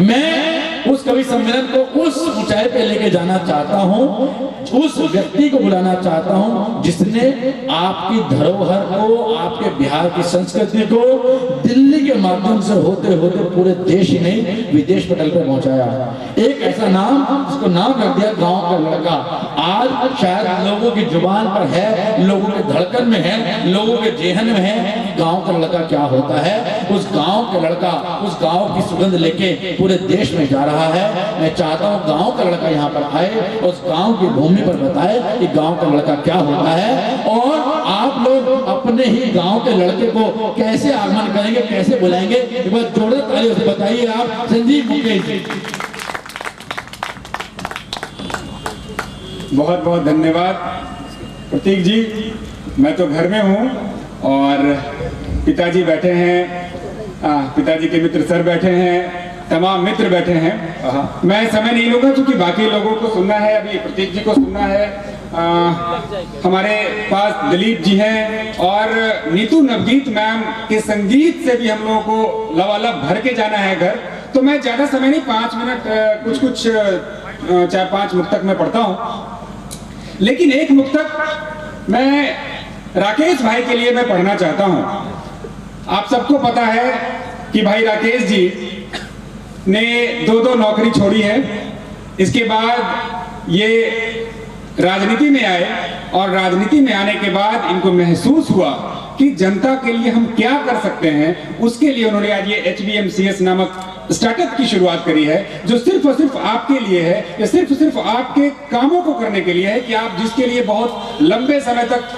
मैं उस कवि सम्मेलन को उस ऊंचाई पे लेके जाना चाहता हूं, उस व्यक्ति को बुलाना चाहता हूं जिसने आपकी धरोहर को, आपके बिहार की संस्कृति को दिल्ली के माध्यम से होते होते पूरे देश ही नहीं विदेश पटल पे पहुंचाया। एक ऐसा नाम जिसको नाम रख दिया गांव का लड़का। आज शायद लोगों की जुबान पर है, लोगों के धड़कन में है, लोगों के जेहन में है कि गांव का लड़का क्या होता है। उस गांव का लड़का उस गांव की सुगंध लेके पूरे देश में जा रहा है। मैं चाहता हूं गांव का लड़का यहाँ पर आए, उस गांव की भूमि पर बताए कि गांव का लड़का क्या होता है, और आप लोग अपने ही गांव के लड़के को कैसे आगमन करेंगे, कैसे बुलाएंगे, एक बार जोरदार तालियों से बताइए आप संजीव मुकेश जी। बहुत बहुत धन्यवाद प्रतीक जी। मैं तो घर में हूँ और पिताजी बैठे हैं, पिताजी के मित्र सर बैठे हैं, तमाम मित्र बैठे हैं। मैं समय नहीं लूंगा क्योंकि बाकी लोगों को सुनना है, अभी प्रतीक जी को सुनना है। हमारे पास दिलीप जी हैं और नीतू नवगीत मैम के संगीत से भी हम लोगों को लबालब भर के जाना है घर। तो मैं ज्यादा समय नहीं, 5 मिनट कुछ 4-5 मुक्तक मैं पढ़ता हूँ, लेकिन एक मुक्तक मैं राकेश भाई के लिए मैं पढ़ना चाहता हूँ। आप सबको पता है कि भाई राकेश जी ने 2 नौकरी छोड़ी है। इसके बाद ये राजनीति में आए और राजनीति में आने के बाद इनको महसूस हुआ कि जनता के लिए हम क्या कर सकते हैं। उसके लिए उन्होंने आज ये HBMCS नामक स्टार्टअप की शुरुआत करी है, जो सिर्फ और सिर्फ आपके लिए है, या सिर्फ और सिर्फ आपके कामों को करने के लिए है कि आप जिसके लिए बहुत लंबे समय तक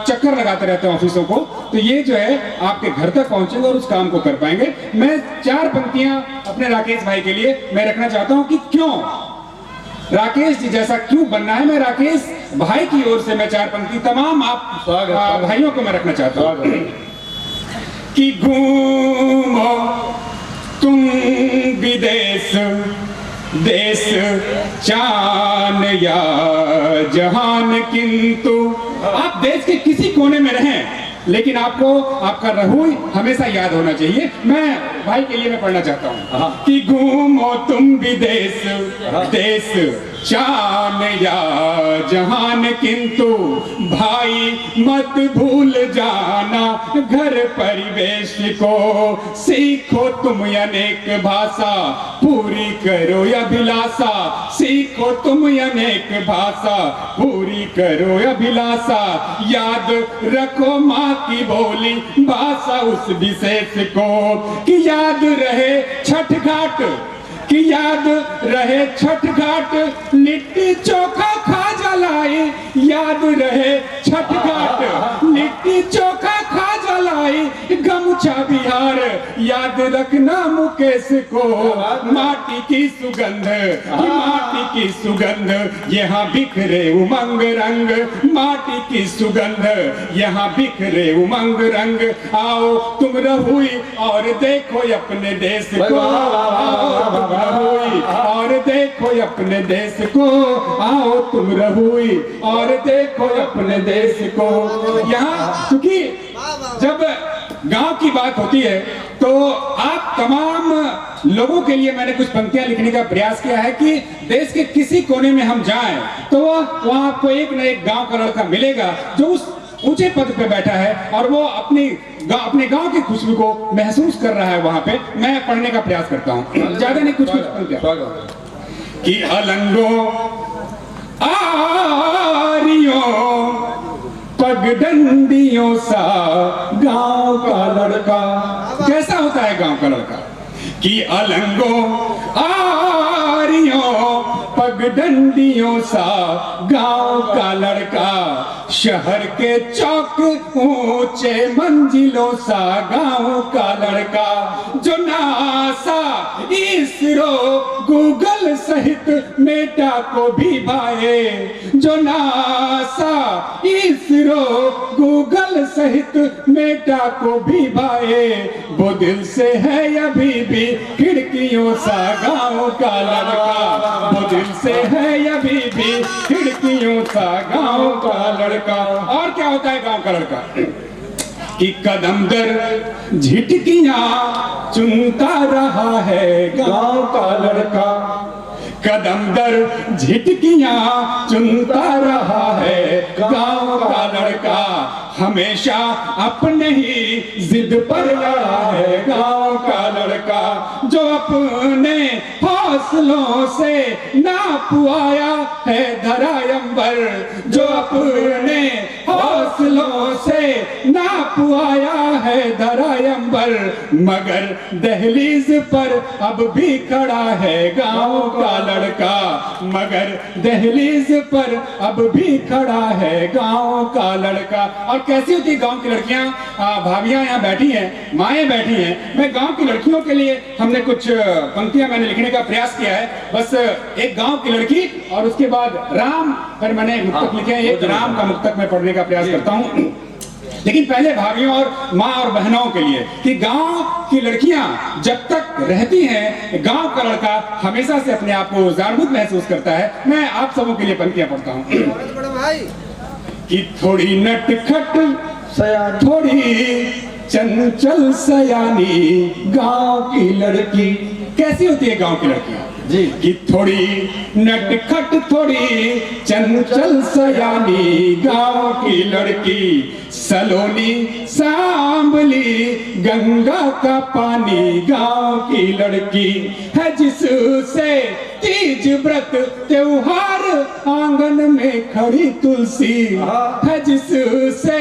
चक्कर लगाते रहते हैं ऑफिसों को, तो ये जो है आपके घर तक पहुंचेंगे और उस काम को कर पाएंगे। मैं 4 पंक्तियां अपने राकेश भाई के लिए मैं रखना चाहता हूं कि क्यों राकेश जी जैसा क्यों बनना है। मैं राकेश भाई की ओर से मैं 4 पंक्ति तमाम आप भाइयों को मैं रखना चाहता हूं कि घूमो तुम विदेश देश चान या जहान, किंतु आप देश के किसी कोने में रहें लेकिन आपको आपका रहूई हमेशा याद होना चाहिए। मैं भाई के लिए मैं पढ़ना चाहता हूँ कि घूमो तुम विदेश देश चान या जहान, किंतु भाई मत भूल जाना घर परिवेश को। सीखो तुम अनेक भाषा पूरी करो अभिलाषा, सीखो तुम अनेक भाषा पूरी करो अभिलाषा। याद रखो माँ की बोली भाषा उस विशेष को, कि याद रहे छठ घाट, कि याद रहे छठ घाट लिट्टी चोखा खा जलाए। याद रहे छठ घाट लिट्टी चोखा खा जलाए। गमछा बिहार याद रखना मुकेश को, माटी की सुगंध, माटी की सुगंध यहाँ बिखरे उमंग रंग, माटी की सुगंध यहाँ बिखरे उमंग रंग। आओ तुम रहुई और देखो अपने देश को, आओ रहुई और देखो अपने देश को, आओ तुम रहुई और देखो अपने देश को। यहाँ क्योंकि जब गांव की बात होती है तो आप तमाम लोगों के लिए मैंने कुछ पंक्तियां लिखने का प्रयास किया है कि देश के किसी कोने में हम जाएं तो वहां आपको एक न एक गांव का लड़का मिलेगा जो उस ऊंचे पद पे बैठा है और वो अपने गांव की खुशबू को महसूस कर रहा है। वहां पे मैं पढ़ने का प्रयास करता हूँ, ज्यादा नहीं कुछ कि अलंगो आरियों पगडंडियों सा गांव का लड़का। कैसा होता है गांव का लड़का? कि अलंगो आरियों पगडंडियों सा गांव का लड़का, शहर के चौक ऊंचे मंजिलों सा गांव का लड़का। जो नासा इसरो गूगल सहित मेटा को भी भाए, जो नासा इसरो गूगल सहित मेटा को भी भाए, वो दिल से है अभी भी खिड़कियों सा गांव का लड़का, वो दिल से है अभी भी खिड़कियों सा गांव का लड़का। और क्या होता है गांव का लड़का? कि कदम दर झिटकियां चुनता रहा है गांव का लड़का, कदम दर झिटकियां चुनता रहा है गांव का लड़का, हमेशा अपने ही जिद पर अड़ा है गांव का लड़का, जो अपने हौसलों से नाप आया है धरा अंबर, जो अपने हौसलों से नाप आया है धरा अंबर, मगर दहलीज पर अब भी खड़ा है गांव का लड़का, मगर दहलीज पर अब भी खड़ा है गांव का लड़का। और कैसी होती है गांव की लड़कियां? भाभियां यहाँ बैठी हैं, माएँ बैठी हैं। मैं गांव की लड़कियों के लिए हमने कुछ पंक्तियां मैंने लिखने का प्रयास किया है। बस एक गांव की लड़की और उसके बाद राम पर मैंने मुक्तक लिखे हैं। एक राम का मुक्तक मैं पढ़ने का प्रयास करता हूँ, लेकिन पहले भाइयों और माँ और बहनों के लिए कि गांव की लड़कियां जब तक रहती हैं, गांव का लड़का हमेशा से अपने आप को जागरूक महसूस करता है। मैं आप सबों के लिए पंक्तियां पढ़ता हूँ कि थोड़ी नटखट थोड़ी चंचल सयानी गांव की लड़की। कैसी होती है गांव की लड़की जी? कि थोड़ी नटखट थोड़ी चंचल सयानी गांव की लड़की, सलोनी सांबली गंगा का पानी गांव की लड़की है, जिससे तीज व्रत त्योहार आंगन में खड़ी तुलसी है, जिससे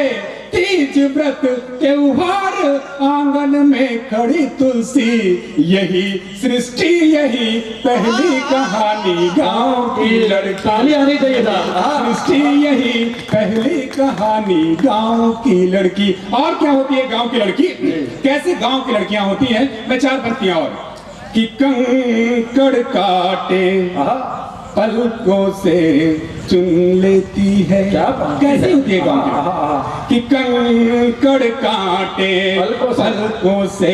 तीज व्रत त्योहार आंगन में खड़ी तुलसी, यही सृष्टि यही पहली कहानी गांव की लड़की। आनी चाहिए था। सृष्टि यही पहली कहानी गांव की लड़की। और क्या होती है गांव की लड़की? कैसे गांव की लड़कियां होती हैं? मैं चार पंक्तियां और कि कंकड़ काटे पलकों से चुन लेती है। क्या कैसी होती है गांव की? कि कंकड़ काटे पलकों से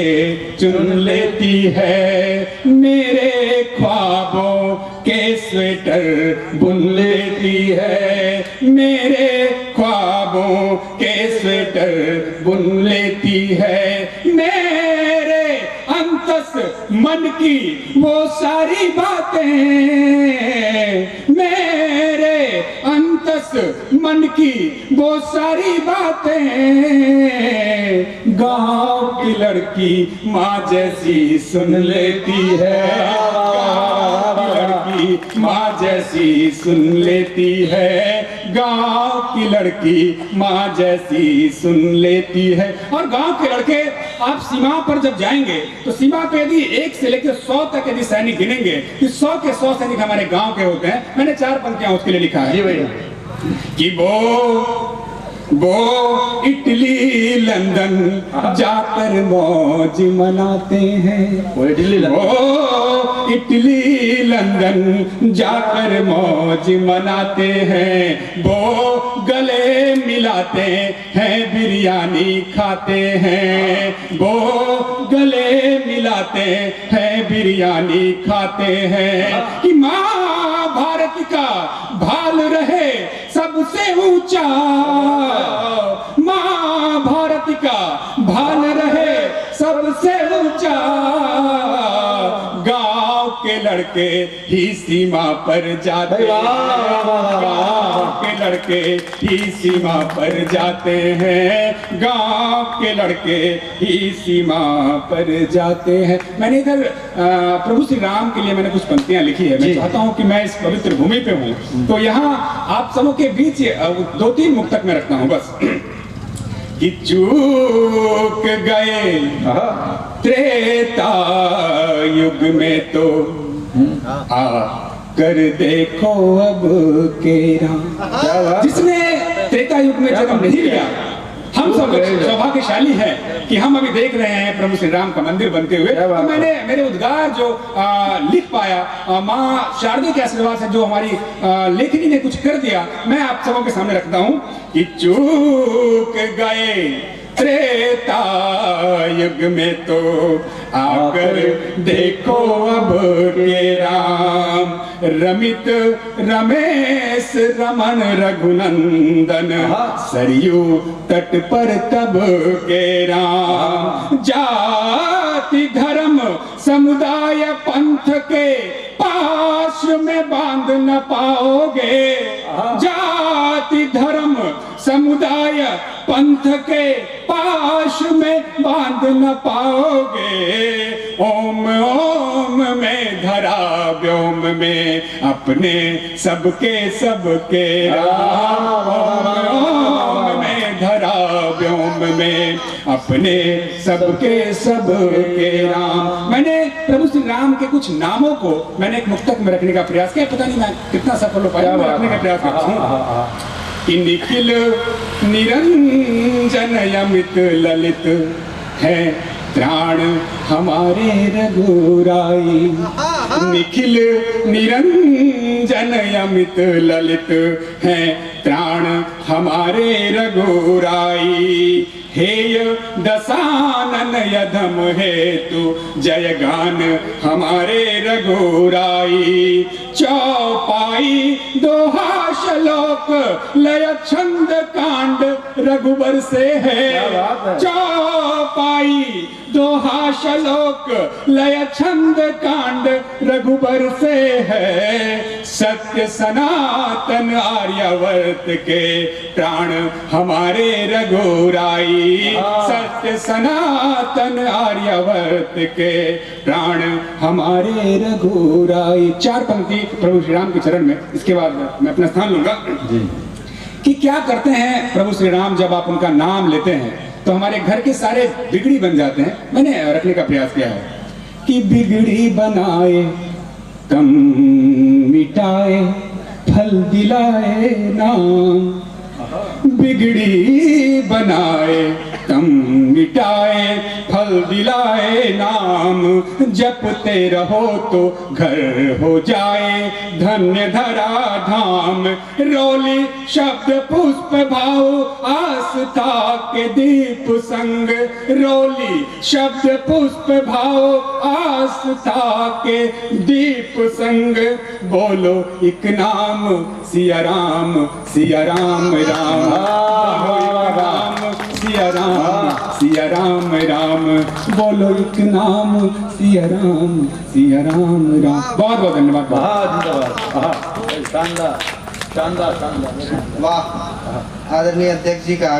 चुन लेती है, मेरे ख्वाबों के स्वेटर बुन लेती है, मेरे ख्वाबों के स्वेटर बुन लेती है, मेरे अंतस मन की वो सारी बातें, मेरे अंतस मन की वो सारी बातें, गांव की लड़की माँ जैसी सुन लेती है, गांव की लड़की माँ जैसी सुन लेती है, गांव की लड़की माँ जैसी सुन लेती है। और गांव के लड़के आप सीमा पर जब जाएंगे तो सीमा पे यदि 1 से लेकर 100 तक यदि सैनिक गिनेंगे कि 100 के 100 सैनिक हमारे गांव के होते हैं। मैंने 4 पंक्तियां उसके लिए लिखा है जी भैया कि वो इटली लंदन जाकर मौज मनाते हैं, वो इटली लंदन जाकर मौज मनाते हैं, वो गले मिलाते हैं बिरयानी खाते हैं, वो गले मिलाते हैं बिरयानी खाते हैं, कि माँ भारत का भाल रहे सबसे ऊंचा, माँ भारत का भाल रहे सबसे ऊंचा, गांव के लड़के ही सीमा पर जाते हैं, गांव के लड़के ही सीमा पर जाते हैं, गांव के लड़के ही सीमा पर जाते हैं। मैंने इधर प्रभु श्री राम के लिए मैंने कुछ पंक्तियां लिखी है। मैं चाहता हूं कि मैं इस पवित्र भूमि पे हूं तो यहाँ आप सबों के बीच 2-3 मुक्तक में रखता हूं बस कि चूक गए त्रेता युग में तो आ कर देखो अब केरा। जिसने त्रेता युग में जन्म नहीं लिया, हम सब सौभाग्यशाली हैं कि हम अभी देख रहे हैं प्रभु श्री राम का मंदिर बनते हुए। तो मैंने मेरे उद्गार जो लिख पाया माँ शारदा के आशीर्वाद से जो हमारी लेखनी ने कुछ कर दिया, मैं आप सबों के सामने रखता हूँ कि चूक गए त्रेता युग में तो आकर देखो अब के राम, रमित रमेश रमन रघुनंदन सरयू तट पर तब के राम। जाति धर्म समुदाय पंथ के पाश में बांध न पाओगे। जाति धर्म समुदाय पंथ के पाश में बांध न पाओगे। ओम ओम में धरा व्योम में अपने सबके सबके राम। ओम में धरा व्योम में अपने सबके सबके राम। मैंने प्रभु श्री राम के कुछ नामों को मैंने एक मुक्तक में रखने का प्रयास किया, पता नहीं मैं कितना सफल हो पाया, रखने का प्रयास करता हूँ। निखिल निरंजन यमित ललित है त्राण हमारे रघुराई। निखिल निरंजन यमित ललित है त्राण हमारे रघुराई। हेय दशानन यधम हेतु जय गान हमारे रघुराई। चौपाई दोहा श्लोक लय छंद कांड रघुबर से है। चौपाई दोहा श्लोक लय छंद कांड रघुबर से है। सत्य सनातन आर्यवर्त के प्राण हमारे रघुराई। सत्य सनातन आर्यवर्त के प्राण हमारे रघुराई। 4 पंक्ति प्रभु श्री राम के चरण में, इसके बाद मैं अपना स्थान लूंगा कि क्या करते हैं प्रभु श्री राम जब आप उनका नाम लेते हैं तो हमारे घर के सारे बिगड़ी बन जाते हैं। मैंने रखने का प्रयास किया है कि बिगड़ी बनाए कम मिटाए फल दिलाए नाम। बिगड़ी बनाए कम मिटाए फल दिलाए नाम। जपते रहो तो घर हो जाए धन्य धरा धाम। रोली शब्द पुष्प भाव आस्था के दीप संग। रोली शब्द पुष्प भाव आस्था के दीप संग। बोलो एक नाम सिया राम राम राम सिया राम राम। बोलो एक नाम सिया राम राम। बहुत बहुत धन्यवाद। शानदार शानदार शानदार। वाह, आदरणीय अध्यक्ष जी का